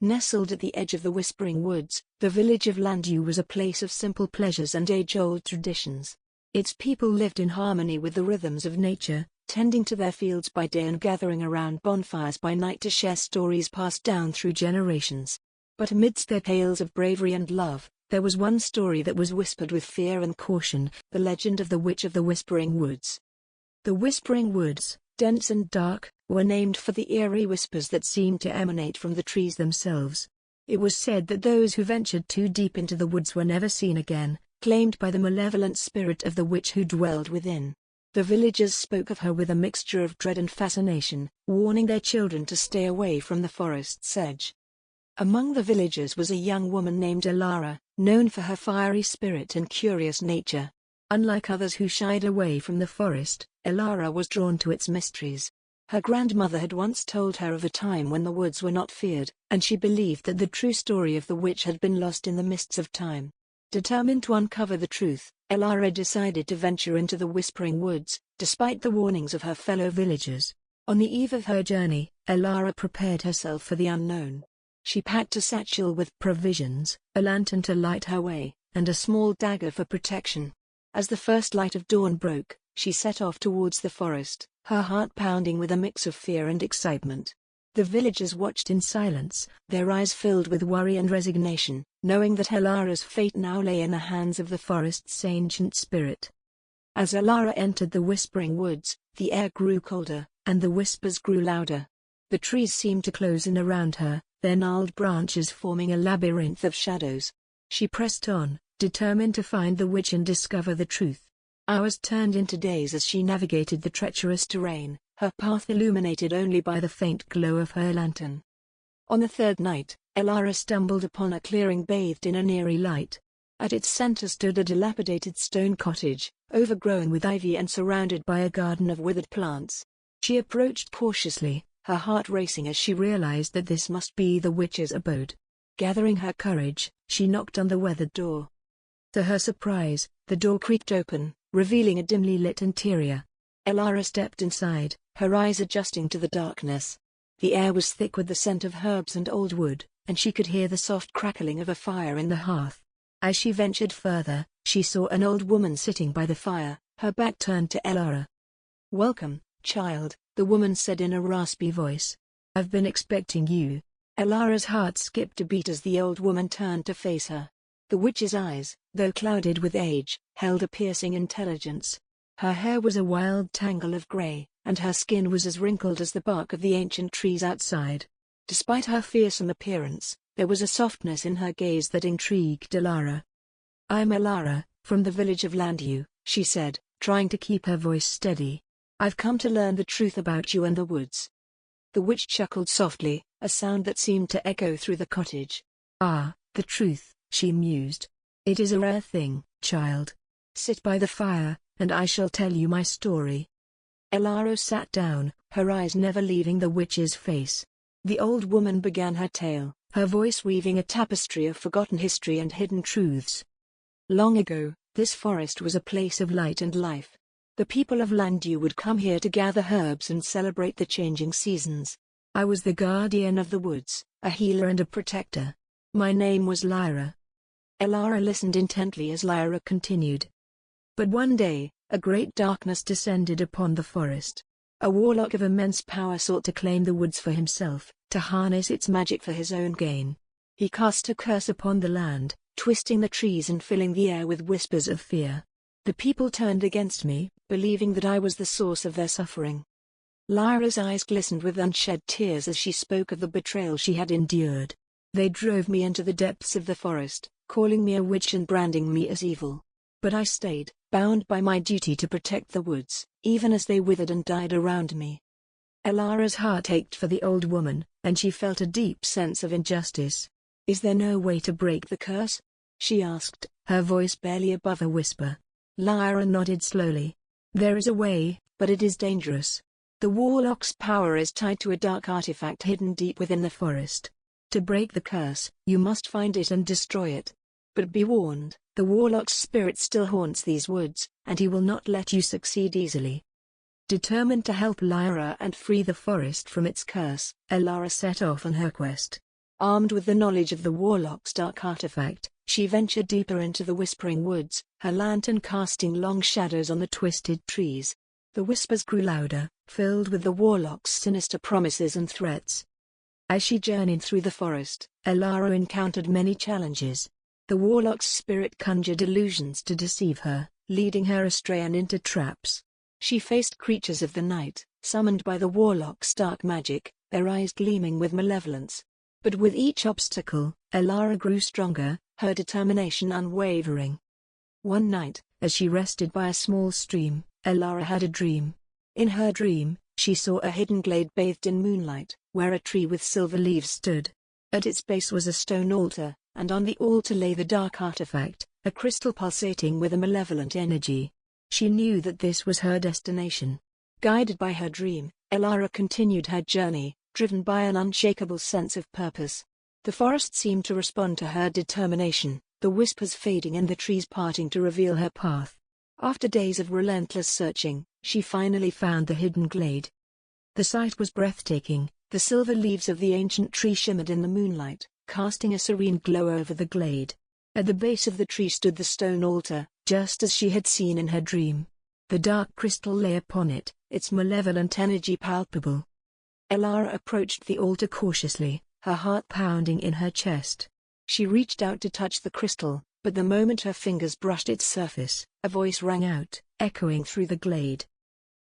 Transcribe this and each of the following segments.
Nestled at the edge of the Whispering Woods, the village of Llandew was a place of simple pleasures and age-old traditions. Its people lived in harmony with the rhythms of nature, tending to their fields by day and gathering around bonfires by night to share stories passed down through generations. But amidst their tales of bravery and love, there was one story that was whispered with fear and caution: the legend of the Witch of the Whispering Woods. The Whispering Woods, dense and dark, were named for the eerie whispers that seemed to emanate from the trees themselves. It was said that those who ventured too deep into the woods were never seen again, claimed by the malevolent spirit of the witch who dwelled within. The villagers spoke of her with a mixture of dread and fascination, warning their children to stay away from the forest's edge. Among the villagers was a young woman named Elara, known for her fiery spirit and curious nature. Unlike others who shied away from the forest, Elara was drawn to its mysteries. Her grandmother had once told her of a time when the woods were not feared, and she believed that the true story of the witch had been lost in the mists of time. Determined to uncover the truth, Elara decided to venture into the Whispering Woods, despite the warnings of her fellow villagers. On the eve of her journey, Elara prepared herself for the unknown. She packed a satchel with provisions, a lantern to light her way, and a small dagger for protection. As the first light of dawn broke, she set off towards the forest, her heart pounding with a mix of fear and excitement. The villagers watched in silence, their eyes filled with worry and resignation, knowing that Elara's fate now lay in the hands of the forest's ancient spirit. As Elara entered the Whispering Woods, the air grew colder, and the whispers grew louder. The trees seemed to close in around her, their gnarled branches forming a labyrinth of shadows. She pressed on, determined to find the witch and discover the truth. Hours turned into days as she navigated the treacherous terrain, her path illuminated only by the faint glow of her lantern. On the third night, Elara stumbled upon a clearing bathed in an eerie light. At its center stood a dilapidated stone cottage, overgrown with ivy and surrounded by a garden of withered plants. She approached cautiously, her heart racing as she realized that this must be the witch's abode. Gathering her courage, she knocked on the weathered door. To her surprise, the door creaked open, revealing a dimly lit interior. Elara stepped inside, her eyes adjusting to the darkness. The air was thick with the scent of herbs and old wood, and she could hear the soft crackling of a fire in the hearth. As she ventured further, she saw an old woman sitting by the fire, her back turned to Elara. "Welcome, child," the woman said in a raspy voice. "I've been expecting you." Elara's heart skipped a beat as the old woman turned to face her. The witch's eyes, though clouded with age, held a piercing intelligence. Her hair was a wild tangle of gray, and her skin was as wrinkled as the bark of the ancient trees outside. Despite her fearsome appearance, there was a softness in her gaze that intrigued Elara. "I'm Elara, from the village of Llandew," she said, trying to keep her voice steady. "I've come to learn the truth about you and the woods." The witch chuckled softly, a sound that seemed to echo through the cottage. "Ah, the truth," she mused. "It is a rare thing, child. Sit by the fire, and I shall tell you my story." Elara sat down, her eyes never leaving the witch's face. The old woman began her tale, her voice weaving a tapestry of forgotten history and hidden truths. "Long ago, this forest was a place of light and life. The people of Llandew would come here to gather herbs and celebrate the changing seasons. I was the guardian of the woods, a healer and a protector. My name was Lyra." Elara listened intently as Lyra continued. "But one day, a great darkness descended upon the forest. A warlock of immense power sought to claim the woods for himself, to harness its magic for his own gain. He cast a curse upon the land, twisting the trees and filling the air with whispers of fear. The people turned against me, believing that I was the source of their suffering." Lyra's eyes glistened with unshed tears as she spoke of the betrayal she had endured. "They drove me into the depths of the forest, calling me a witch and branding me as evil. But I stayed, bound by my duty to protect the woods, even as they withered and died around me." Elara's heart ached for the old woman, and she felt a deep sense of injustice. "Is there no way to break the curse?" she asked, her voice barely above a whisper. Lyra nodded slowly. "There is a way, but it is dangerous. The warlock's power is tied to a dark artifact hidden deep within the forest. To break the curse, you must find it and destroy it. But be warned, the warlock's spirit still haunts these woods, and he will not let you succeed easily." Determined to help Lyra and free the forest from its curse, Elara set off on her quest. Armed with the knowledge of the warlock's dark artifact, she ventured deeper into the Whispering Woods, her lantern casting long shadows on the twisted trees. The whispers grew louder, filled with the warlock's sinister promises and threats. As she journeyed through the forest, Elara encountered many challenges. The warlock's spirit conjured illusions to deceive her, leading her astray and into traps. She faced creatures of the night, summoned by the warlock's dark magic, their eyes gleaming with malevolence. But with each obstacle, Elara grew stronger, her determination unwavering. One night, as she rested by a small stream, Elara had a dream. In her dream, she saw a hidden glade bathed in moonlight, where a tree with silver leaves stood. At its base was a stone altar, and on the altar lay the dark artifact, a crystal pulsating with a malevolent energy. She knew that this was her destination. Guided by her dream, Elara continued her journey, driven by an unshakable sense of purpose. The forest seemed to respond to her determination, the whispers fading and the trees parting to reveal her path. After days of relentless searching, she finally found the hidden glade. The sight was breathtaking. The silver leaves of the ancient tree shimmered in the moonlight, casting a serene glow over the glade. At the base of the tree stood the stone altar, just as she had seen in her dream. The dark crystal lay upon it, its malevolent energy palpable. Elara approached the altar cautiously, her heart pounding in her chest. She reached out to touch the crystal, but the moment her fingers brushed its surface, a voice rang out, echoing through the glade.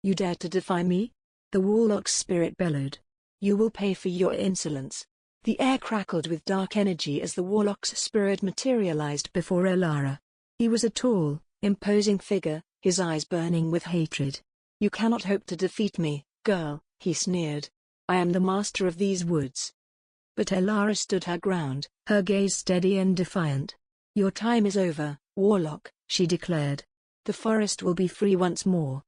"You dare to defy me?" The warlock's spirit bellowed. "You will pay for your insolence." The air crackled with dark energy as the warlock's spirit materialized before Elara. He was a tall, imposing figure, his eyes burning with hatred. "You cannot hope to defeat me, girl," he sneered. "I am the master of these woods." But Elara stood her ground, her gaze steady and defiant. "Your time is over, warlock," she declared. "The forest will be free once more."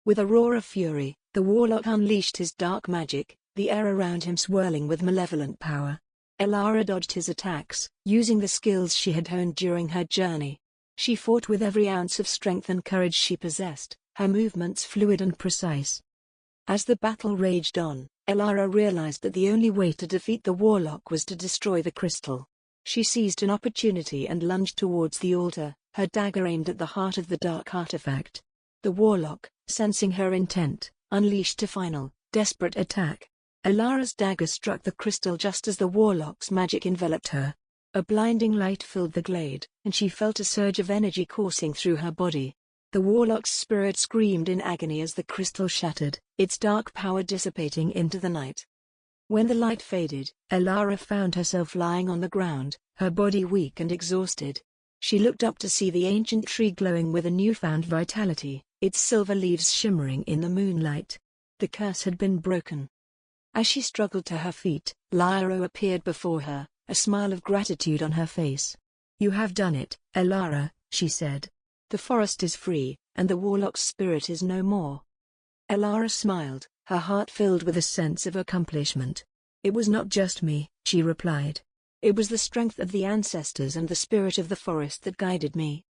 With a roar of fury, the warlock unleashed his dark magic, the air around him swirling with malevolent power. Elara dodged his attacks, using the skills she had honed during her journey. She fought with every ounce of strength and courage she possessed, her movements fluid and precise. As the battle raged on, Elara realized that the only way to defeat the warlock was to destroy the crystal. She seized an opportunity and lunged towards the altar, her dagger aimed at the heart of the dark artifact. The warlock, sensing her intent, unleashed a final, desperate attack. Elara's dagger struck the crystal just as the warlock's magic enveloped her. A blinding light filled the glade, and she felt a surge of energy coursing through her body. The warlock's spirit screamed in agony as the crystal shattered, its dark power dissipating into the night. When the light faded, Elara found herself lying on the ground, her body weak and exhausted. She looked up to see the ancient tree glowing with a newfound vitality, its silver leaves shimmering in the moonlight. The curse had been broken. As she struggled to her feet, Elara appeared before her, a smile of gratitude on her face. "You have done it, Elara," she said. "The forest is free, and the warlock's spirit is no more." Elara smiled, her heart filled with a sense of accomplishment. "It was not just me," she replied. "It was the strength of the ancestors and the spirit of the forest that guided me."